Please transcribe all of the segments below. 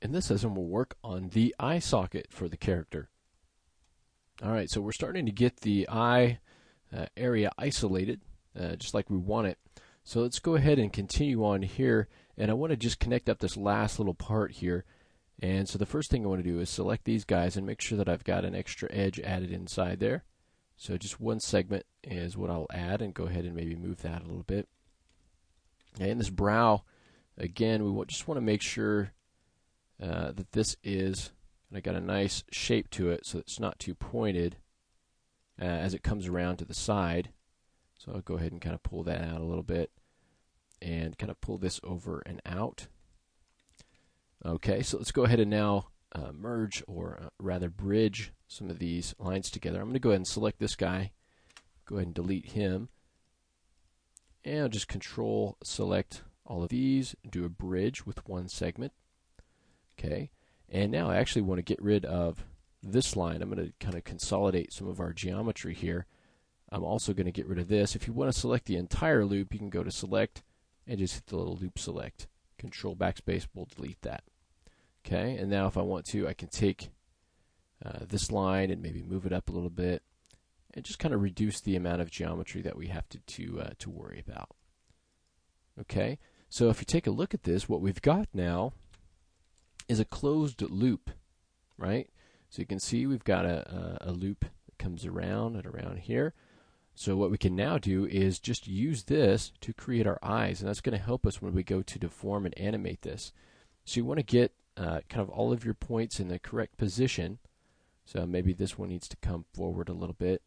In this lesson, we'll work on the eye socket for the character. Alright, so we're starting to get the eye area isolated, just like we want it. So let's go ahead and continue on here, and I want to just connect up this last little part here. And so the first thing I want to do is select these guys and make sure that I've got an extra edge added inside there. So just one segment is what I'll add, and go ahead and maybe move that a little bit. And this brow, again, we just want to make sure that this is, and I got a nice shape to it so it's not too pointed as it comes around to the side. So I'll go ahead and kind of pull that out a little bit and kind of pull this over and out. Okay, so let's go ahead and now merge, or rather bridge, some of these lines together. I'm going to go ahead and select this guy, go ahead and delete him, and I'll just control select all of these, do a bridge with one segment. Okay, and now I actually want to get rid of this line. I'm going to kind of consolidate some of our geometry here. I'm also going to get rid of this. If you want to select the entire loop, you can go to select and just hit the little loop select. Control backspace will delete that. Okay, and now if I want to, I can take this line and maybe move it up a little bit and just kind of reduce the amount of geometry that we have to worry about. Okay, so if you take a look at this, what we've got now is a closed loop, right? So you can see we've got a loop that comes around and around here. So what we can now do is just use this to create our eyes, and that's going to help us when we go to deform and animate this. So you want to get kind of all of your points in the correct position. So maybe this one needs to come forward a little bit.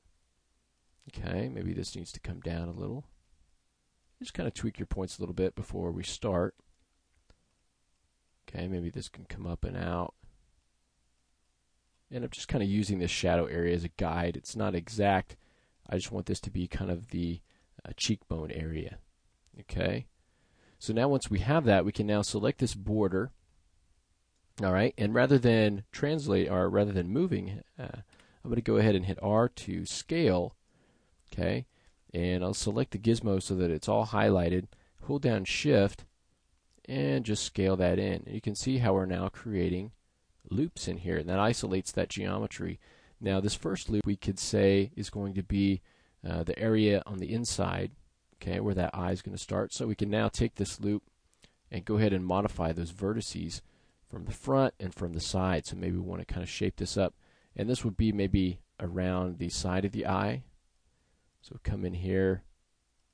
Okay, maybe this needs to come down a little. Just kind of tweak your points a little bit before we start. Okay, maybe this can come up and out. And I'm just kind of using this shadow area as a guide. It's not exact. I just want this to be kind of the cheekbone area. Okay, so now once we have that, we can now select this border. All right, and rather than translate, or rather than moving, I'm going to go ahead and hit R to scale. Okay, and I'll select the gizmo so that it's all highlighted. Hold down Shift and just scale that in. And you can see how we're now creating loops in here, and that isolates that geometry. Now this first loop we could say is going to be the area on the inside, okay, where that eye is going to start. So we can now take this loop and go ahead and modify those vertices from the front and from the side. So maybe we want to kind of shape this up, and this would be maybe around the side of the eye. So come in here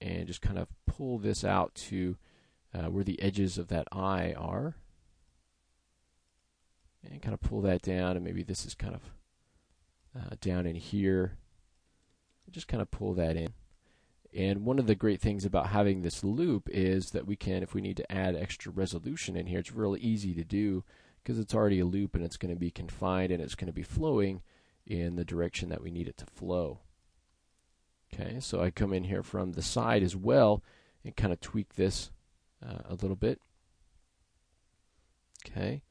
and just kind of pull this out to where the edges of that eye are, and kind of pull that down, and maybe this is kind of down in here. Just kind of pull that in. And one of the great things about having this loop is that we can, if we need to add extra resolution in here, it's really easy to do because it's already a loop and it's going to be confined and it's going to be flowing in the direction that we need it to flow. Okay, so I come in here from the side as well and kind of tweak this a little bit. Okay,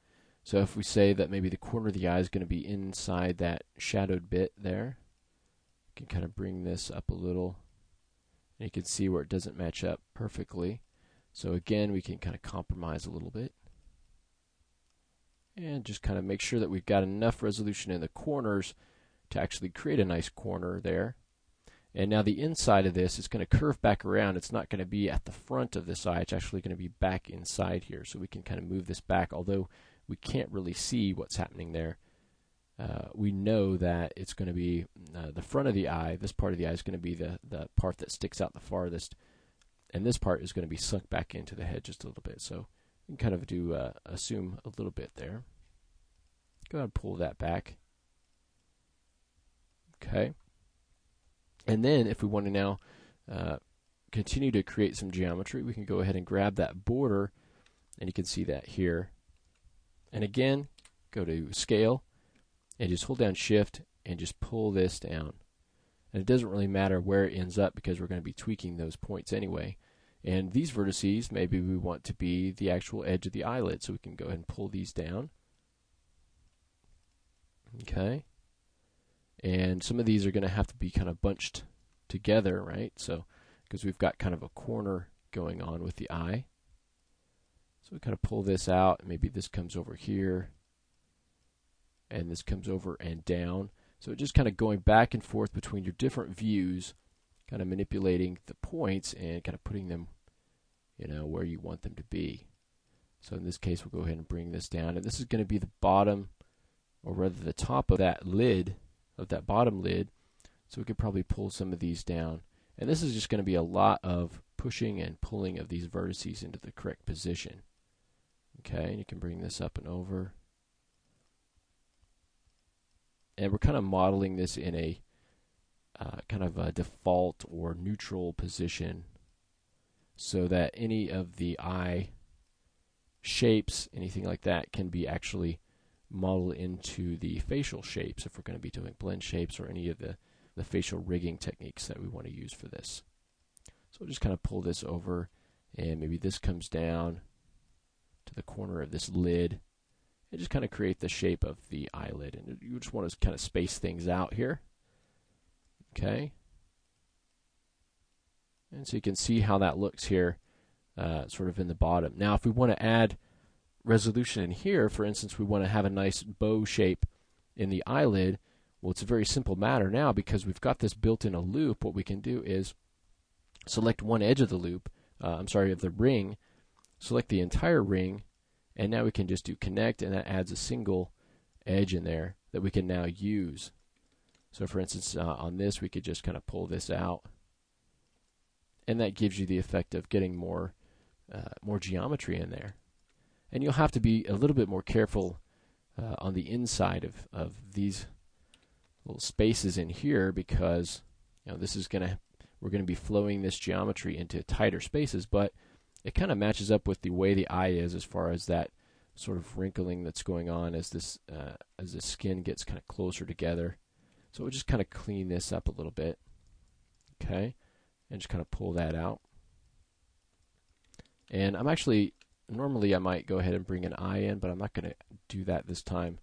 so if we say that maybe the corner of the eye is going to be inside that shadowed bit there, you can kind of bring this up a little. And you can see where it doesn't match up perfectly. So again, we can kind of compromise a little bit. And just kind of make sure that we've got enough resolution in the corners to actually create a nice corner there. And now the inside of this is going to curve back around. It's not going to be at the front of this eye. It's actually going to be back inside here. So we can kind of move this back, although we can't really see what's happening there. We know that it's going to be the front of the eye. This part of the eye is going to be the part that sticks out the farthest, and this part is going to be sunk back into the head just a little bit. So we can kind of do assume a little bit there. Go ahead and pull that back. Okay. And then if we want to now continue to create some geometry, we can go ahead and grab that border, and you can see that here. And again, go to Scale, and just hold down Shift and just pull this down. And it doesn't really matter where it ends up because we're going to be tweaking those points anyway. And these vertices, maybe we want to be the actual edge of the eyelid, so we can go ahead and pull these down. Okay. And some of these are going to have to be kind of bunched together, right? So, because we've got kind of a corner going on with the eye. So So we kind of pull this out. Maybe this comes over here, and this comes over and down. So just kind of going back and forth between your different views, kind of manipulating the points and kind of putting them, where you want them to be. So in this case, we'll go ahead and bring this down, and this is going to be the bottom, or rather the top of that lid, of that bottom lid. So we could probably pull some of these down. And this is just going to be a lot of pushing and pulling of these vertices into the correct position. Okay, and you can bring this up and over. And we're kind of modeling this in a kind of a default or neutral position, so that any of the eye shapes, anything like that, can be actually modeled into the facial shapes if we're going to be doing blend shapes or any of the facial rigging techniques that we want to use for this. So we'll just kind of pull this over, and maybe this comes down to the corner of this lid, and just kind of create the shape of the eyelid. And you just want to kind of space things out here. Okay. And so you can see how that looks here, sort of in the bottom. Now, if we want to add resolution in here, for instance, we want to have a nice bow shape in the eyelid. Well, it's a very simple matter now, because we've got this built in a loop. What we can do is select one edge of the loop, of the ring, select the entire ring, and now we can just do connect, and that adds a single edge in there that we can now use. So for instance, on this, we could just kind of pull this out, and that gives you the effect of getting more geometry in there. And you'll have to be a little bit more careful on the inside of these little spaces in here, because this is we're going to be flowing this geometry into tighter spaces, but it kind of matches up with the way the eye is, as far as that sort of wrinkling that's going on as the skin gets kind of closer together. So we'll just kind of clean this up a little bit, okay, and just kind of pull that out. And normally I might go ahead and bring an eye in, but I'm not going to do that this time.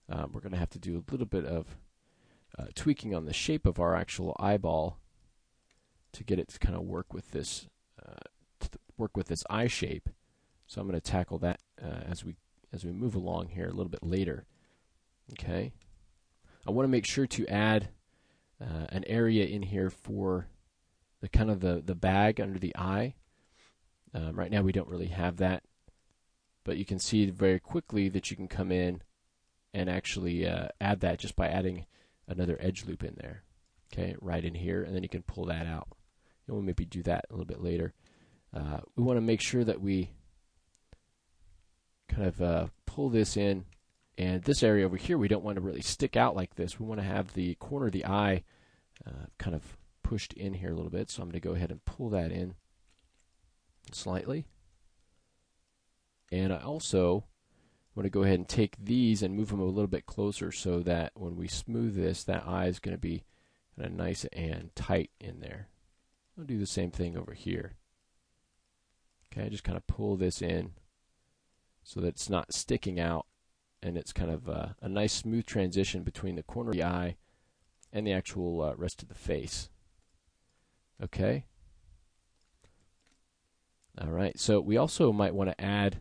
We're going to have to do a little bit of tweaking on the shape of our actual eyeball to get it to kind of work with this eye shape. So I'm going to tackle that as we move along here a little bit later. Okay. I want to make sure to add an area in here for the kind of the bag under the eye. Right now we don't really have that, but you can see very quickly that you can come in and actually add that just by adding another edge loop in there. Okay, right in here, and then you can pull that out. And we'll maybe do that a little bit later. We want to make sure that we kind of pull this in, and this area over here we don't want to really stick out like this. We want to have the corner of the eye kind of pushed in here a little bit, so I'm going to go ahead and pull that in slightly. And I also want to go ahead and take these and move them a little bit closer, so that when we smooth this, that eye is going to be kind of nice and tight in there. I'll do the same thing over here. Okay, just kind of pull this in so that it's not sticking out, and it's kind of a nice smooth transition between the corner of the eye and the actual rest of the face. Okay. All right, so we also might want to add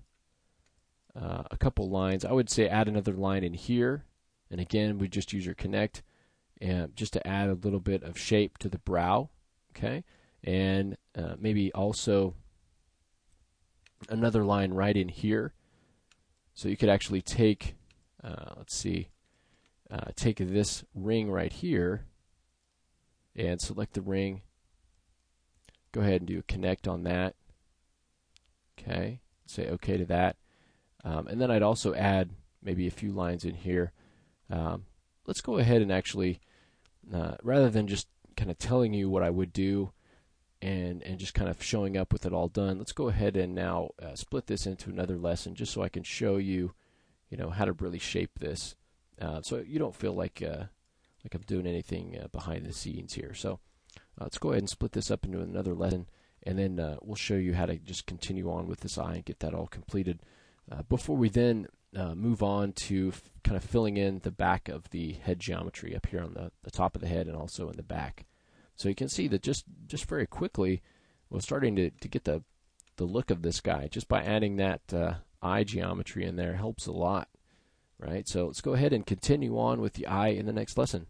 a couple lines. I would say add another line in here, and again, we just use your connect, and just to add a little bit of shape to the brow. Okay, and maybe also another line right in here. So you could actually take, take this ring right here and select the ring. Go ahead and do a connect on that. Okay, say OK to that. And then I'd also add maybe a few lines in here. Let's go ahead and actually, rather than just kind of telling you what I would do and just kind of showing up with it all done, let's go ahead and now split this into another lesson, just so I can show you, how to really shape this, so you don't feel like I'm doing anything behind the scenes here. So let's go ahead and split this up into another lesson, and then we'll show you how to just continue on with this eye and get that all completed before we then move on to kind of filling in the back of the head geometry up here on the top of the head and also in the back. So you can see that just very quickly we're starting to get the the look of this guy. Just by adding that eye geometry in there helps a lot, right? So let's go ahead and continue on with the eye in the next lesson.